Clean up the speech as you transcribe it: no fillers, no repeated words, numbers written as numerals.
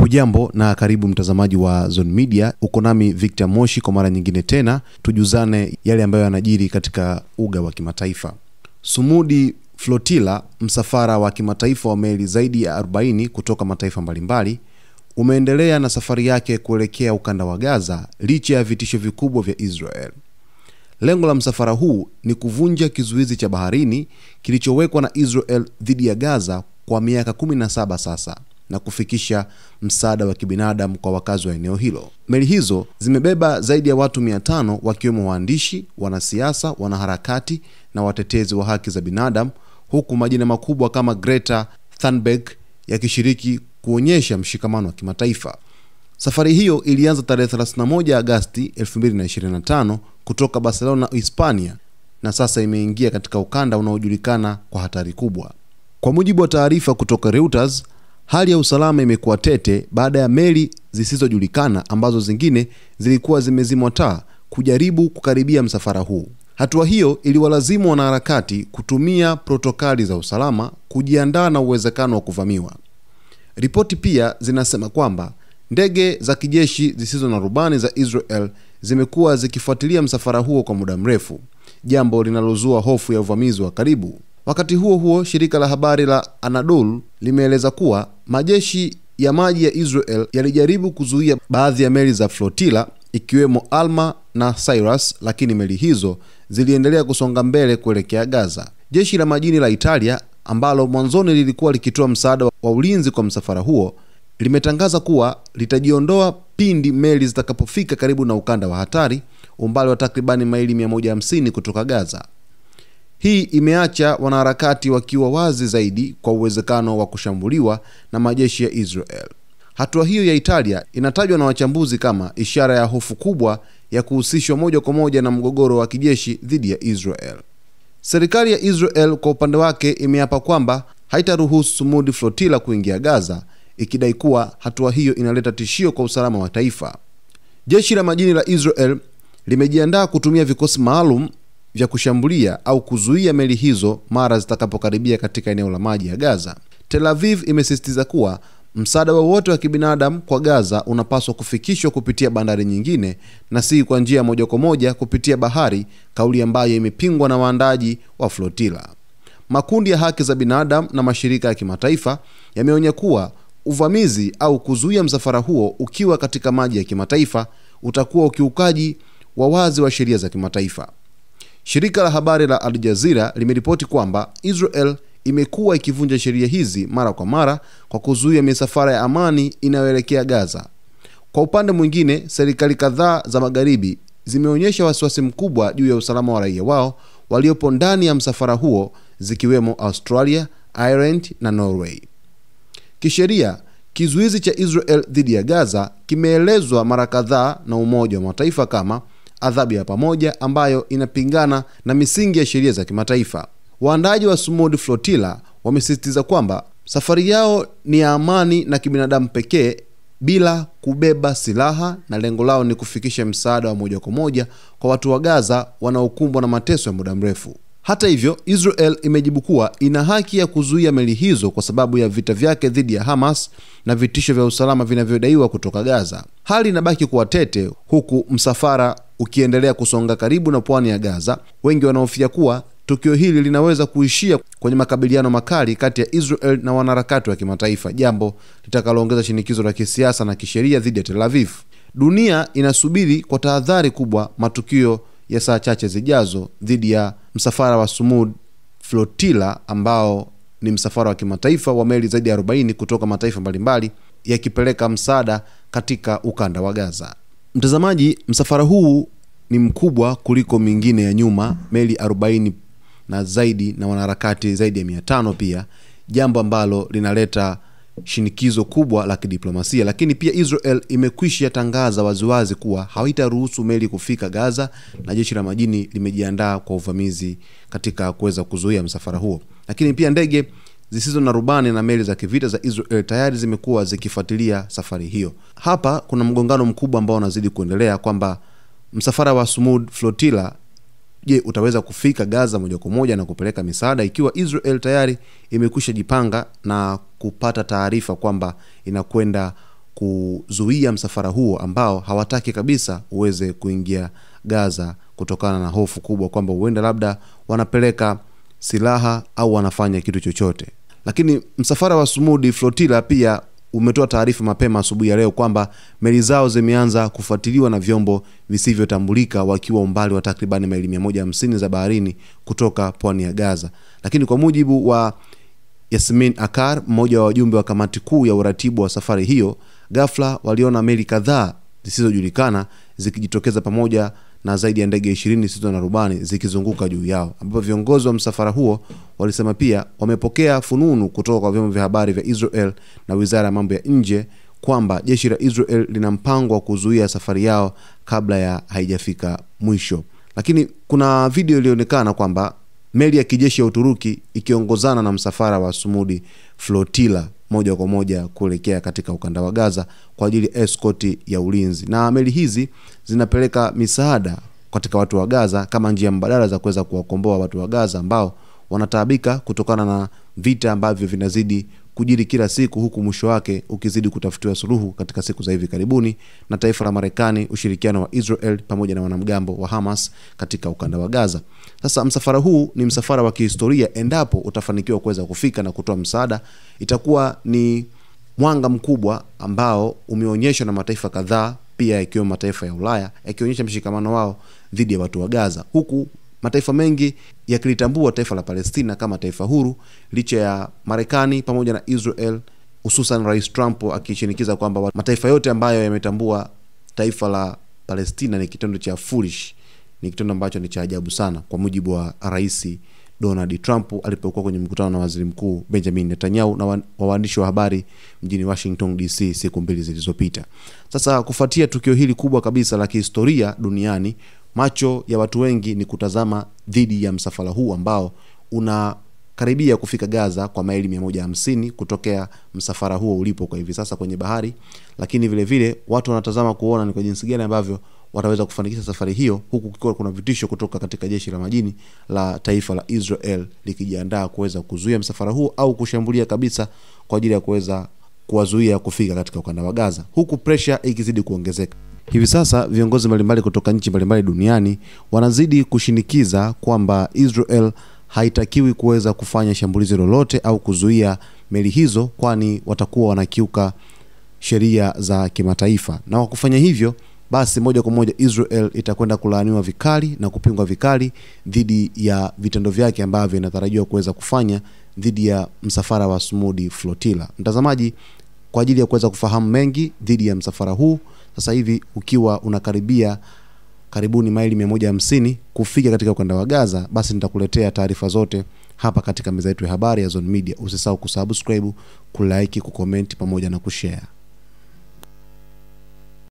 Hujambo na karibu mtazamaji wa Zone Media. Uko nami Victor Moshi kwa mara nyingine tena, tujuzane yale ambayo yanajiri katika uga wa kimataifa. Sumudi Flotilla, msafara wa kimataifa wa meli zaidi ya 40 kutoka mataifa mbalimbali, umeendelea na safari yake kuelekea ukanda wa Gaza licha ya vitisho vikubwa vya Israel. Lengo la msafara huu ni kuvunja kizuizi cha baharini kilichowekwa na Israel dhidi ya Gaza kwa miaka 17 sasa na kufikisha msaada wa kibinadamu kwa wakazi wa eneo hilo. Meli hizo zimebeba zaidi ya watu 500 wakiwemo waandishi, wanasiasa, wanaharakati na watetezi wa haki za binadamu, huku majina makubwa kama Greta Thunberg yakishiriki kuonyesha mshikamano wa kimataifa. Safari hiyo ilianza tarehe 31 Agosti 2025 kutoka Barcelona, Hispania, na sasa imeingia katika ukanda unaojulikana kwa hatari kubwa. Kwa mujibu wa taarifa kutoka Reuters, hali ya usalama imekuwa tete baada ya meli zisizojulikana ambazo zingine zilikuwa zimezimwa taa kujaribu kukaribia msafara huu. Hatua hiyo iliwalazimu wanaharakati kutumia protokali za usalama kujiandaa na uwezekano wa kuvamiwa. Ripoti pia zinasema kwamba ndege za kijeshi zisizo na rubani za Israel zimekuwa zikifuatilia msafara huo kwa muda mrefu, jambo linalozua hofu ya uvamizi wa karibu. Wakati huo huo, shirika la habari la Anadolu limeeleza kuwa majeshi ya maji ya Israel yalijaribu kuzuia baadhi ya meli za Flotilla ikiwemo Alma na Cyrus, lakini meli hizo ziliendelea kusonga mbele kuelekea Gaza. Jeshi la majini la Italia, ambalo mwanzoni lilikuwa likitoa msaada wa ulinzi kwa msafara huo, limetangaza kuwa litajiondoa pindi meli zitakapofika karibu na ukanda wa hatari, umbali wa takribani maili 150 kutoka Gaza. Hii imeacha wanaharakati wakiwa wazi zaidi kwa uwezekano wa kushambuliwa na majeshi ya Israel. Hatua hiyo ya Italia inatajwa na wachambuzi kama ishara ya hofu kubwa ya kuhusishwa moja kwa moja na mgogoro wa kijeshi dhidi ya Israel. Serikali ya Israel kwa upande wake imeapa kwamba haitaruhusu Sumudi Flotilla kuingia Gaza, ikidai kuwa hatua hiyo inaleta tishio kwa usalama wa taifa. Jeshi la majini la Israel limejiandaa kutumia vikosi maalum vya kushambulia au kuzuia meli hizo mara zitakapokaribia katika eneo la maji ya Gaza. Tel Aviv imesisitiza kuwa msaada wowote wa kibinadamu kwa Gaza unapaswa kufikishwa kupitia bandari nyingine na si kwa njia moja kwa moja kupitia bahari, kauli ambayo imepingwa na waandaji wa Flotilla. Makundi ya haki za binadamu na mashirika ya kimataifa yameonya kuwa uvamizi au kuzuia msafara huo ukiwa katika maji ya kimataifa utakuwa ukiukaji wa wazi wa sheria za kimataifa. Shirika la habari la Al Jazeera limeripoti kwamba Israel imekuwa ikivunja sheria hizi mara kwa mara kwa kuzuia misafara ya amani inayoelekea Gaza. Kwa upande mwingine, serikali kadhaa za magharibi zimeonyesha wasiwasi mkubwa juu ya usalama wa raia wao waliopo ndani ya msafara huo, zikiwemo Australia, Ireland na Norway. Kisheria, kizuizi cha Israel dhidi ya Gaza kimeelezwa mara kadhaa na Umoja wa Mataifa kama adhabu ya pamoja ambayo inapingana na misingi ya sheria za kimataifa. Waandaji wa Sumudi Flotilla wamesisitiza kwamba safari yao ni ya amani na kibinadamu pekee bila kubeba silaha, na lengo lao ni kufikisha msaada wa moja kwa moja kwa watu wa Gaza wanaokumbwa na mateso ya muda mrefu. Hata hivyo, Israel imejibu kuwa ina haki ya kuzuia meli hizo kwa sababu ya vita vyake dhidi ya Hamas na vitisho vya usalama vinavyodaiwa kutoka Gaza. Hali inabaki kuwa tete huku msafara ukiendelea kusonga karibu na pwani ya Gaza. Wengi wanahofia kuwa tukio hili linaweza kuishia kwenye makabiliano makali kati ya Israel na wanaharakati wa kimataifa, jambo litakaloongeza shinikizo la kisiasa na kisheria dhidi ya Tel Aviv. Dunia inasubiri kwa tahadhari kubwa matukio ya saa chache zijazo dhidi ya msafara wa Sumudi Flotilla, ambao ni msafara wa kimataifa wa meli zaidi ya 40 kutoka mataifa mbalimbali yakipeleka msaada katika ukanda wa Gaza. Mtazamaji, msafara huu ni mkubwa kuliko mingine ya nyuma, meli 40 na zaidi na wanaharakati zaidi ya 500 pia, jambo ambalo linaleta shinikizo kubwa la kidiplomasia. Lakini pia Israel imekwisha tangaza waziwazi kuwa haitaruhusu meli kufika Gaza, na jeshi la majini limejiandaa kwa uvamizi katika kuweza kuzuia msafara huo. Lakini pia ndege zisizo na rubani na meli za kivita za Israel tayari zimekuwa zikifuatilia safari hiyo. Hapa kuna mgongano mkubwa ambao unazidi kuendelea kwamba msafara wa Sumudi Flotilla, je, utaweza kufika Gaza moja kwa moja na kupeleka misaada ikiwa Israel tayari imekwisha jipanga na kupata taarifa kwamba inakwenda kuzuia msafara huo ambao hawataki kabisa uweze kuingia Gaza, kutokana na hofu kubwa kwamba huenda labda wanapeleka silaha au wanafanya kitu chochote. Lakini msafara wa Sumudi Flotilla pia umetoa taarifa mapema asubuhi ya leo kwamba meli zao zimeanza kufuatiliwa na vyombo visivyotambulika wakiwa umbali wa takriban maili 150 za baharini kutoka pwani ya Gaza. Lakini kwa mujibu wa Yasmin Akar, mmoja wa wajumbe wa kamati kuu ya uratibu wa safari hiyo, ghafla waliona meli kadhaa zisizojulikana zikijitokeza pamoja na zaidi ya ndege 20 zisizo na rubani zikizunguka juu yao, ambapo viongozi wa msafara huo walisema pia wamepokea fununu kutoka kwa vyombo vya habari vya Israel na Wizara ya Mambo ya Nje kwamba jeshi la Israel lina mpango wa kuzuia safari yao kabla ya haijafika mwisho. Lakini kuna video ilionekana kwamba meli ya kijeshi ya Uturuki ikiongozana na msafara wa Sumudi Flotilla moja kwa moja kuelekea katika ukanda wa Gaza kwa ajili ya escort ya ulinzi. Na meli hizi zinapeleka misaada katika watu wa Gaza kama njia mbadala za kuweza kuwakomboa watu wa Gaza ambao wanataabika kutokana na vita ambavyo vinazidi kujiri kila siku, huku mwisho wake ukizidi kutafutiwa suluhu katika siku za hivi karibuni na taifa la Marekani, ushirikiano wa Israel pamoja na wanamgambo wa Hamas katika ukanda wa Gaza. Sasa msafara huu ni msafara wa kihistoria. Endapo utafanikiwa kuweza kufika na kutoa msaada, itakuwa ni mwanga mkubwa ambao umeonyeshwa na mataifa kadhaa, pia ikiwemo mataifa ya Ulaya, yakionyesha mshikamano wao dhidi ya watu wa Gaza, huku mataifa mengi yakilitambua taifa la Palestina kama taifa huru, licha ya Marekani pamoja na Israel, hususan Rais Trump akishinikiza kwamba mataifa yote ambayo yametambua taifa la Palestina ni kitendo cha foolish, ni kitendo ambacho ni cha ajabu sana, kwa mujibu wa Rais Donald Trump alipokuwa kwenye mkutano na Waziri Mkuu Benjamin Netanyahu na waandishi wa habari mjini Washington DC siku 2 zilizopita. Sasa kufuatia tukio hili kubwa kabisa la kihistoria duniani, macho ya watu wengi ni kutazama dhidi ya msafara huu ambao unakaribia kufika Gaza kwa maili 150 kutokea msafara huo ulipo kwa hivi sasa kwenye bahari. Lakini vile vile watu wanatazama kuona ni kwa jinsi gani ambavyo wataweza kufanikisha safari hiyo, huku kukiwa kuna vitisho kutoka katika jeshi la majini la taifa la Israel likijiandaa kuweza kuzuia msafara huo au kushambulia kabisa kwa ajili ya kuweza kuwazuia kufika katika ukanda wa Gaza, huku pressure ikizidi kuongezeka. Hivi sasa viongozi mbalimbali kutoka nchi mbalimbali duniani wanazidi kushinikiza kwamba Israel haitakiwi kuweza kufanya shambulizi lolote au kuzuia meli hizo, kwani watakuwa wanakiuka sheria za kimataifa, na kwa kufanya hivyo basi moja kwa moja Israel itakwenda kulaaniwa vikali na kupingwa vikali dhidi ya vitendo vyake ambavyo inatarajiwa kuweza kufanya dhidi ya msafara wa Sumudi Flotilla. Mtazamaji, kwa ajili ya kuweza kufahamu mengi dhidi ya msafara huu, sasa hivi ukiwa unakaribia karibuni maili 150 kufika katika ukanda wa Gaza, basi nitakuletea taarifa zote hapa katika meza yetu ya habari ya Zone Media. Usisahau kusubscribe, kulike, kucomment pamoja na kushare.